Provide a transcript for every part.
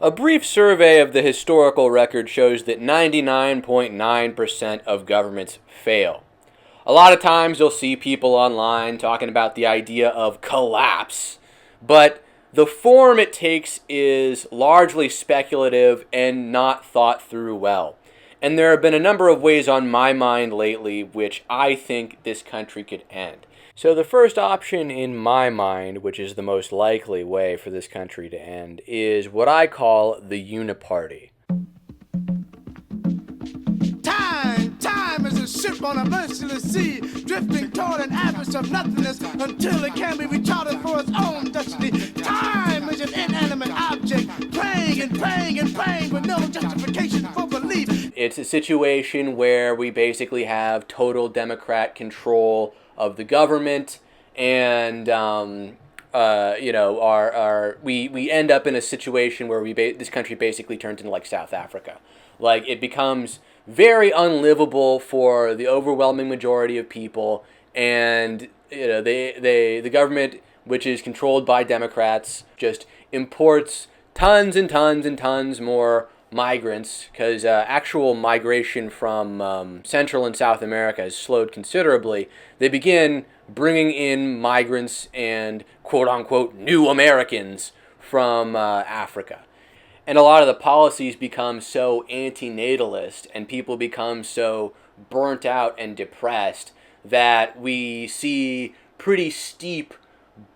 A brief survey of the historical record shows that 99.9% of governments fail. A lot of times you'll see people online talking about the idea of collapse, but the form it takes is largely speculative and not thought through well. And there have been a number of ways on my mind lately which I think this country could end. So the first option in my mind, which is the most likely way for this country to end, is what I call the uniparty. Time is a ship on a merciless sea, drifting toward an abyss of nothingness until it can be recharted for its own destiny. Time is an inanimate object, praying and praying and praying with no justification for belief. It's a situation where we basically have total Democrat control of the government, and we end up in a situation where this country basically turns into like South Africa. Like, it becomes very unlivable for the overwhelming majority of people, and the government, which is controlled by Democrats, just imports tons and tons and tons more migrants, because actual migration from Central and South America has slowed considerably. They begin bringing in migrants and quote-unquote new Americans from Africa. And a lot of the policies become so antinatalist, and people become so burnt out and depressed that we see pretty steep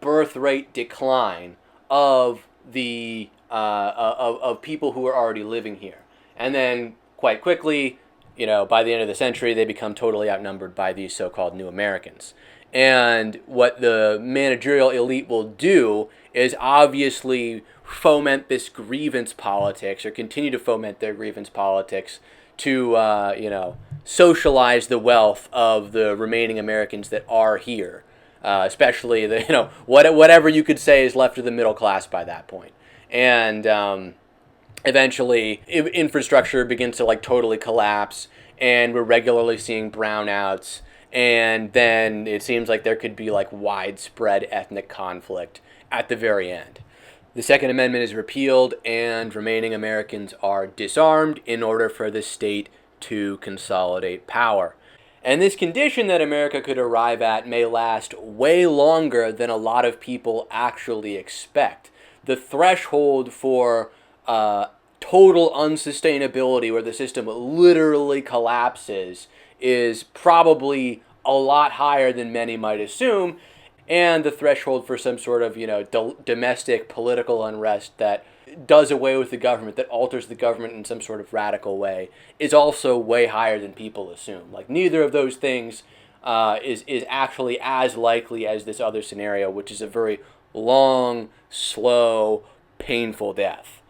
birth rate decline of the of people who are already living here. And then quite quickly, by the end of the century, they become totally outnumbered by these so-called new Americans. And what the managerial elite will do is obviously foment this grievance politics, or continue to foment their grievance politics, to socialize the wealth of the remaining Americans that are here, especially the whatever you could say is left of the middle class by that point. And eventually infrastructure begins to like totally collapse, and we're regularly seeing brownouts, and then it seems like there could be like widespread ethnic conflict at the very end. The Second Amendment is repealed, and remaining Americans are disarmed in order for the state to consolidate power. And this condition that America could arrive at may last way longer than a lot of people actually expect. The threshold for total unsustainability, where the system literally collapses, is probably a lot higher than many might assume. And the threshold for some sort of, domestic political unrest that does away with the government, that alters the government in some sort of radical way, is also way higher than people assume. Like, neither of those things is actually as likely as this other scenario, which is a very long, slow, painful death.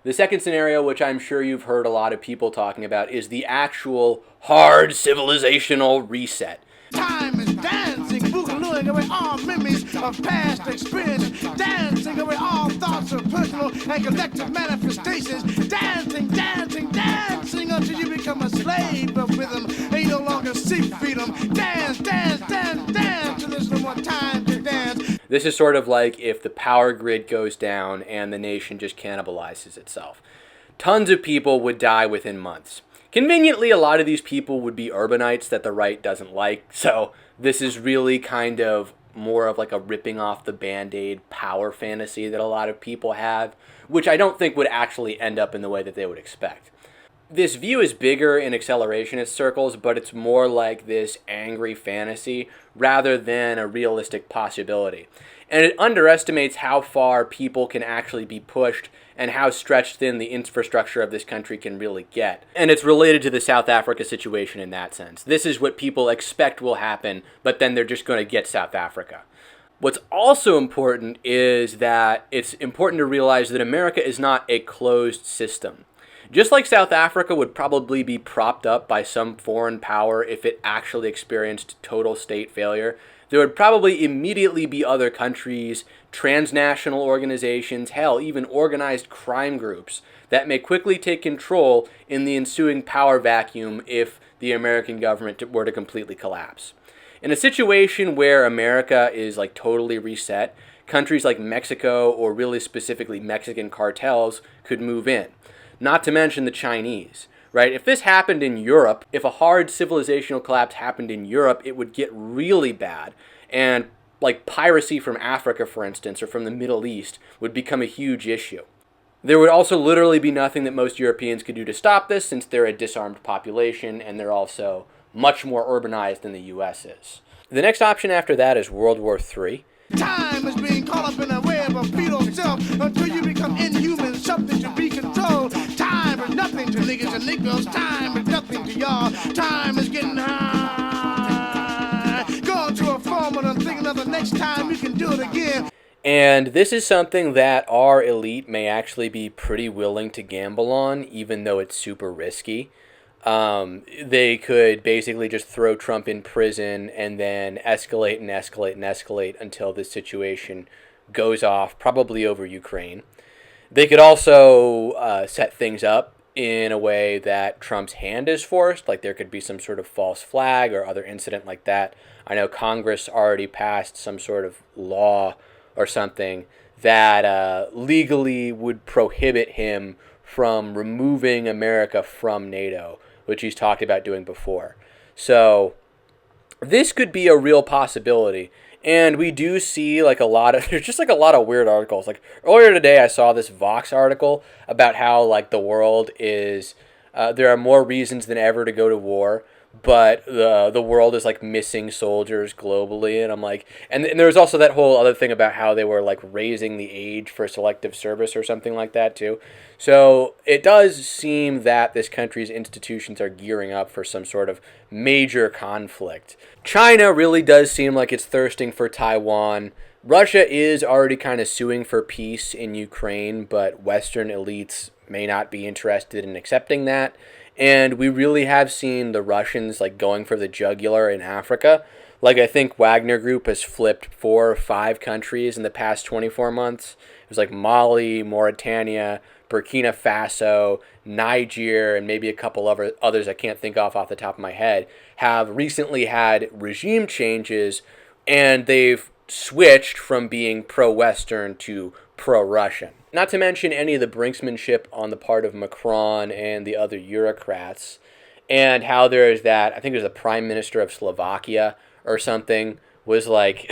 The second scenario, which I'm sure you've heard a lot of people talking about, is the actual hard civilizational reset. Time is dancing, boogalooing away all memories of past experience, dancing away all thoughts of personal and collective manifestations, dancing, dancing, dancing until you become a slave of rhythm and you no longer seek freedom. Dance, dance, dance, dance, till there's no more time to dance. This is sort of like if the power grid goes down and the nation just cannibalizes itself. Tons of people would die within months. Conveniently, a lot of these people would be urbanites that the right doesn't like, so this is really kind of more of like a ripping off the Band-Aid power fantasy that a lot of people have, which I don't think would actually end up in the way that they would expect. This view is bigger in accelerationist circles, but it's more like this angry fantasy rather than a realistic possibility. And it underestimates how far people can actually be pushed and how stretched thin the infrastructure of this country can really get. And it's related to the South Africa situation in that sense. This is what people expect will happen, but then they're just going to get South Africa. What's also important is that it's important to realize that America is not a closed system. Just like South Africa would probably be propped up by some foreign power if it actually experienced total state failure, there would probably immediately be other countries, transnational organizations, hell, even organized crime groups that may quickly take control in the ensuing power vacuum if the American government were to completely collapse. In a situation where America is like totally reset, countries like Mexico or really specifically Mexican cartels could move in. Not to mention the Chinese, right? If this happened in Europe, if a hard civilizational collapse happened in Europe, it would get really bad. And like piracy from Africa, for instance, or from the Middle East would become a huge issue. There would also literally be nothing that most Europeans could do to stop this, since they're a disarmed population and they're also much more urbanized than the U.S. is. The next option after that is World War III. Time is being caught up in a web of fetal self until you become inhuman, something to be controlled. Time is nothing to niggas and niggas. Time is nothing to y'all. Time is getting high. Going to a formula and thinking of the next time you can do it again. And this is something that our elite may actually be pretty willing to gamble on, even though it's super risky. They could basically just throw Trump in prison and then escalate and escalate and escalate until this situation goes off, probably over Ukraine. They could also set things up in a way that Trump's hand is forced, like there could be some sort of false flag or other incident like that. I know Congress already passed some sort of law or something that legally would prohibit him from removing America from NATO, which he's talked about doing before. So this could be a real possibility. And we do see like a lot of, there's just like a lot of weird articles. Like earlier today, I saw this Vox article about how like the world is, there are more reasons than ever to go to war, but the world is like missing soldiers globally. And I'm like, and there was also that whole other thing about how they were like raising the age for selective service or something like that too. So it does seem that this country's institutions are gearing up for some sort of major conflict. China really does seem like it's thirsting for Taiwan. Russia is already kind of suing for peace in Ukraine, but Western elites may not be interested in accepting that. And we really have seen the Russians like going for the jugular in Africa. Like I think Wagner Group has flipped 4 or 5 countries in the past 24 months. It was like Mali, Mauritania, Burkina Faso, Niger, and maybe a couple of others I can't think off the top of my head, have recently had regime changes, and they've switched from being pro-Western to pro-Russian. Not to mention any of the brinksmanship on the part of Macron and the other Eurocrats, and how there is that, I think it was the Prime Minister of Slovakia or something, was like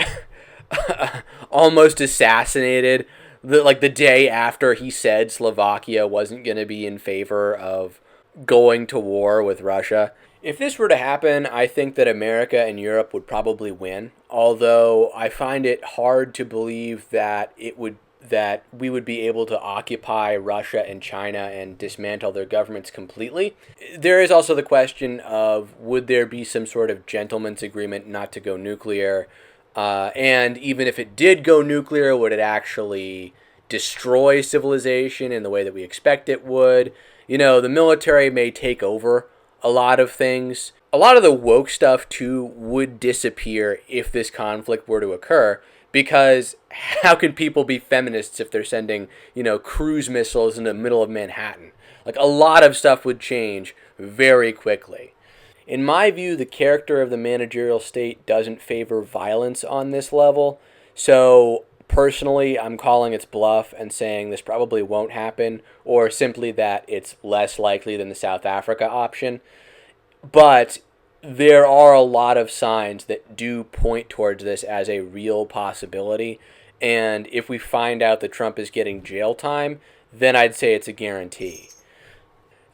almost assassinated the day after he said Slovakia wasn't going to be in favor of going to war with Russia. If this were to happen, I think that America and Europe would probably win, although I find it hard to believe that we would be able to occupy Russia and China and dismantle their governments completely. There is also the question of, would there be some sort of gentleman's agreement not to go nuclear? And even if it did go nuclear, would it actually destroy civilization in the way that we expect it would? You know, the military may take over a lot of things. A lot of the woke stuff, too, would disappear if this conflict were to occur. Because how can people be feminists if they're sending, cruise missiles in the middle of Manhattan? Like, a lot of stuff would change very quickly. In my view, the character of the managerial state doesn't favor violence on this level. So, personally, I'm calling its bluff and saying this probably won't happen, or simply that it's less likely than the South Africa option. But there are a lot of signs that do point towards this as a real possibility. And if we find out that Trump is getting jail time, then I'd say it's a guarantee.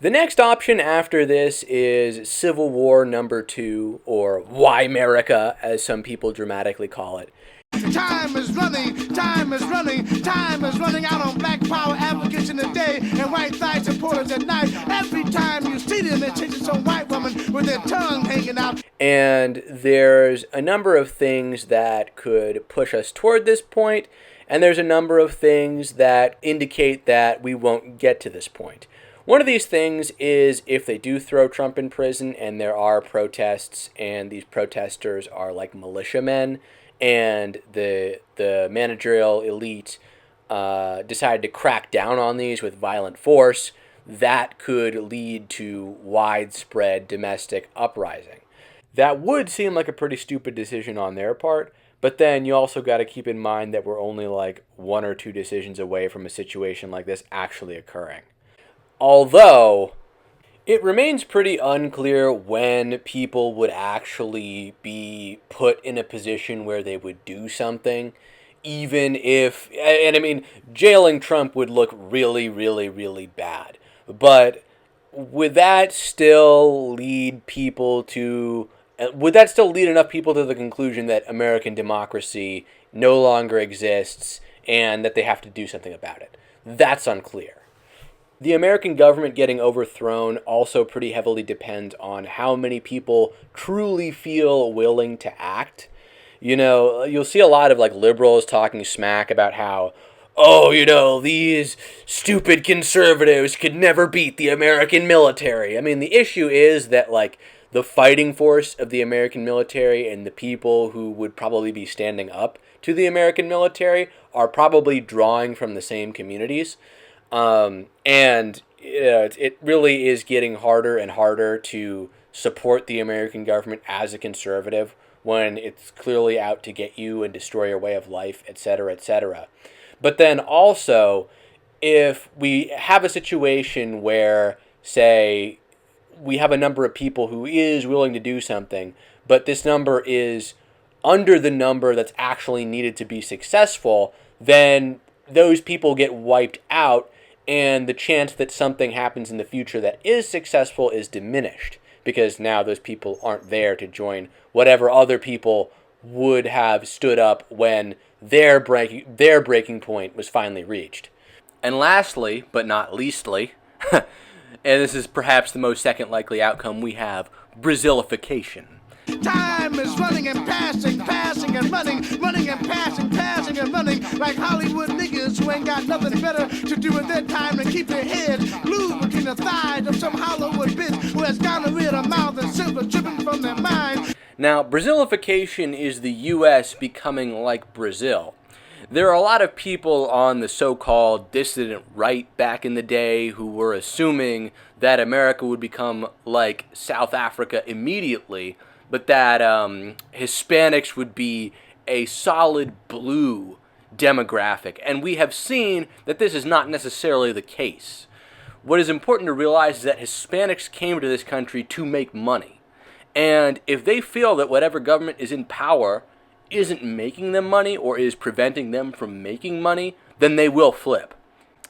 The next option after this is Civil War number 2, or Why America, as some people dramatically call it. Time is running, time is running, time is running out on black power advocates in the day and white thigh supporters at night. Every time you see them, they're chasing some white woman with their tongue hanging out. And there's a number of things that could push us toward this point, and there's a number of things that indicate that we won't get to this point. One of these things is if they do throw Trump in prison and there are protests, and these protesters are like militiamen, and the managerial elite decided to crack down on these with violent force, that could lead to widespread domestic uprising. That would seem like a pretty stupid decision on their part, But then you also got to keep in mind that we're only like one or two decisions away from a situation like this actually occurring. Although, it remains pretty unclear when people would actually be put in a position where they would do something, even if, and I mean, jailing Trump would look really, really, really bad. But would that still lead people to, would that still lead enough people to the conclusion that American democracy no longer exists and that they have to do something about it? That's unclear. The American government getting overthrown also pretty heavily depends on how many people truly feel willing to act. You know, you'll see a lot of like liberals talking smack about how, oh, you know, these stupid conservatives could never beat the American military. I mean, the issue is that like the fighting force of the American military and the people who would probably be standing up to the American military are probably drawing from the same communities. And it really is getting harder and harder to support the American government as a conservative when it's clearly out to get you and destroy your way of life, etc., etc. But then also, if we have a situation where, say, we have a number of people who is willing to do something, but this number is under the number that's actually needed to be successful, then those people get wiped out, and the chance that something happens in the future that is successful is diminished, because now those people aren't there to join whatever other people would have stood up when their breaking point was finally reached. And lastly, but not leastly, and this is perhaps the most second likely outcome, we have Brazilification. Time is running and passing, passing and running, running and passing, passing and running, like Hollywood niggas who ain't got nothing better to do with their time than keep their head glued between the thighs of some Hollywood bitch who has gonorrhea in her mouth and silver dripping from their mind. Now, Brazilification is the U.S. becoming like Brazil. There are a lot of people on the so-called dissident right back in the day who were assuming that America would become like South Africa immediately, but that Hispanics would be a solid blue demographic. And we have seen that this is not necessarily the case. What is important to realize is that Hispanics came to this country to make money. And if they feel that whatever government is in power isn't making them money or is preventing them from making money, then they will flip.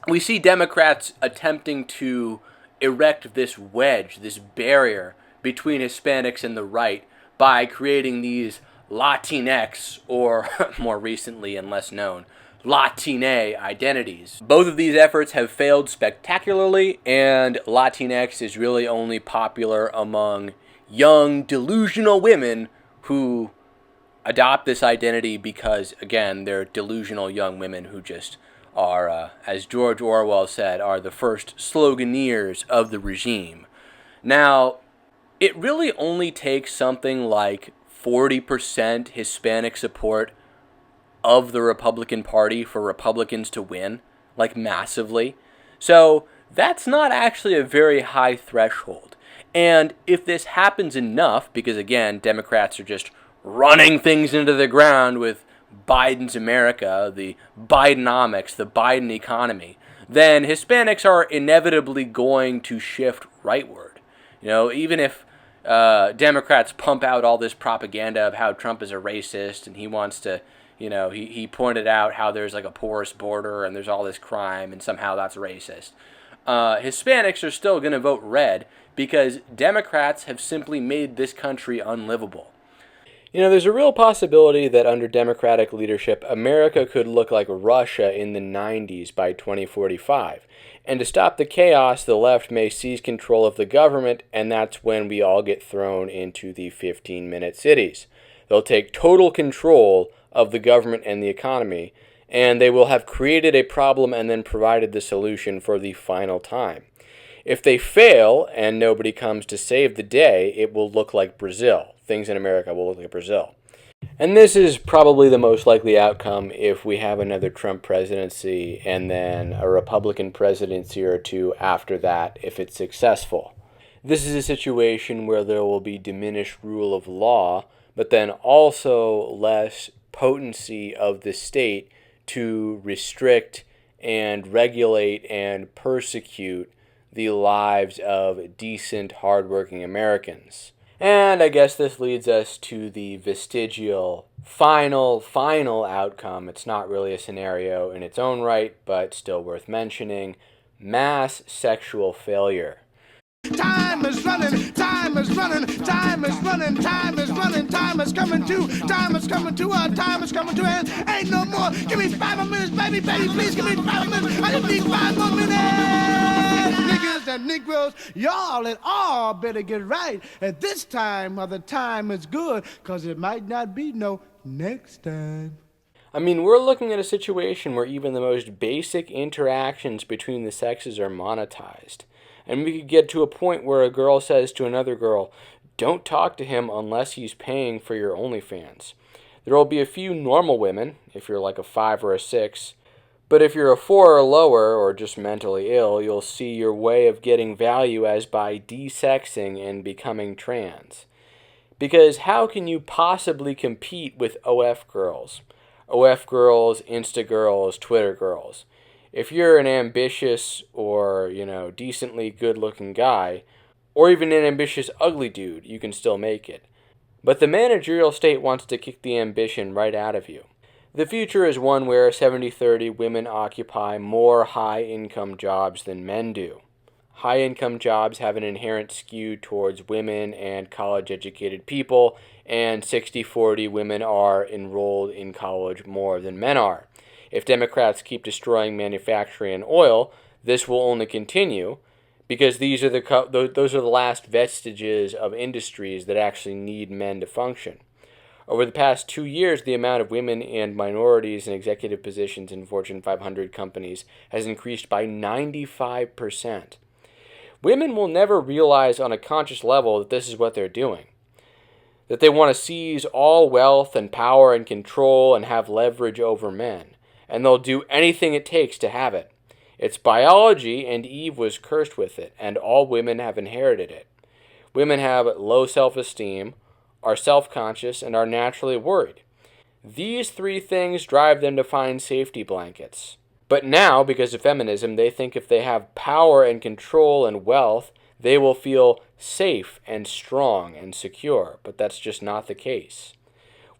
We see Democrats attempting to erect this wedge, this barrier between Hispanics and the right by creating these Latinx, or more recently and less known, Latine identities. Both of these efforts have failed spectacularly, and Latinx is really only popular among young, delusional women who adopt this identity because, again, they're delusional young women who just are, as George Orwell said, are the first sloganeers of the regime. Now, it really only takes something like 40% Hispanic support of the Republican Party for Republicans to win, like massively. So that's not actually a very high threshold. And if this happens enough, because again, Democrats are just running things into the ground with Biden's America, the Bidenomics, the Biden economy, then Hispanics are inevitably going to shift rightward. You know, even if Democrats pump out all this propaganda of how Trump is a racist and he wants to, you know, he pointed out how there's like a porous border and there's all this crime and somehow that's racist. Hispanics are still going to vote red because Democrats have simply made this country unlivable. You know, there's a real possibility that under Democratic leadership, America could look like Russia in the 90s by 2045. And to stop the chaos, the left may seize control of the government, and that's when we all get thrown into the 15-minute cities. They'll take total control of the government and the economy, and they will have created a problem and then provided the solution for the final time. If they fail and nobody comes to save the day, it will look like Brazil. Things in America will look like Brazil. And this is probably the most likely outcome if we have another Trump presidency and then a Republican presidency or two after that if it's successful. This is a situation where there will be diminished rule of law, but then also less potency of the state to restrict and regulate and persecute the lives of decent, hardworking Americans. And I guess this leads us to the vestigial, final outcome. It's not really a scenario in its own right, but still worth mentioning. Mass sexual failure. Time is running, time is running, time is running, time is running, time is coming to, time is coming to, time is coming to, and ain't no more. Give me 5 more minutes, baby, please give me 5 more minutes. I just need 5 more minutes. Niggas and Negroes, y'all and all better get right at this time while the time is good, cause it might not be no next time. I mean, we're looking at a situation where even the most basic interactions between the sexes are monetized. And we could get to a point where a girl says to another girl, don't talk to him unless he's paying for your OnlyFans. There will be a few normal women, if you're like a 5 or a 6, but if you're a 4 or lower, or just mentally ill, you'll see your way of getting value as by desexing and becoming trans. Because how can you possibly compete with OF girls? OF girls, Insta girls, Twitter girls. If you're an ambitious or, decently good-looking guy, or even an ambitious ugly dude, you can still make it. But the managerial state wants to kick the ambition right out of you. The future is one where 70-30 women occupy more high-income jobs than men do. High-income jobs have an inherent skew towards women and college-educated people, and 60-40 women are enrolled in college more than men are. If Democrats keep destroying manufacturing and oil, this will only continue because those are the last vestiges of industries that actually need men to function. Over the past 2 years, the amount of women and minorities in executive positions in Fortune 500 companies has increased by 95%. Women will never realize on a conscious level that this is what they're doing. That they want to seize all wealth and power and control and have leverage over men. And they'll do anything it takes to have it. It's biology, and Eve was cursed with it, and all women have inherited it. Women have low self-esteem, are self-conscious, and are naturally worried. These 3 things drive them to find safety blankets. But now, because of feminism, they think if they have power and control and wealth, they will feel safe and strong and secure. But that's just not the case.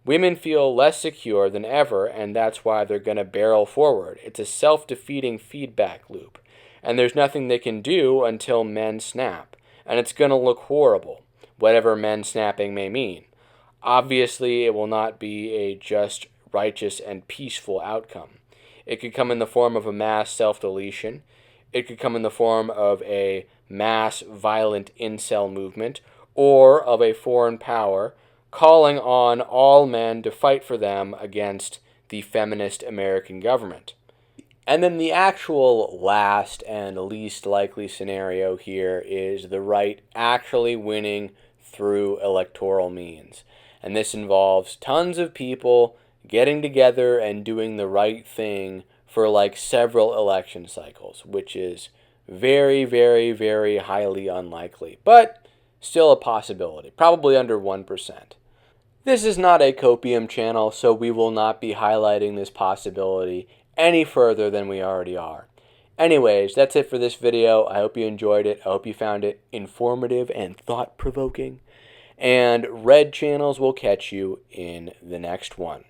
Women feel less secure than ever, and that's why they're going to barrel forward. It's a self-defeating feedback loop, and there's nothing they can do until men snap, and it's going to look horrible, whatever men snapping may mean. Obviously, it will not be a just, righteous, and peaceful outcome. It could come in the form of a mass self-deletion. It could come in the form of a mass violent incel movement, or of a foreign power calling on all men to fight for them against the feminist American government. And then the actual last and least likely scenario here is the right actually winning through electoral means. And this involves tons of people getting together and doing the right thing for like several election cycles, which is very, very, very highly unlikely, but still a possibility, probably under 1%. This is not a copium channel, so we will not be highlighting this possibility any further than we already are. Anyways, that's it for this video. I hope you enjoyed it. I hope you found it informative and thought-provoking. And Red Channels will catch you in the next one.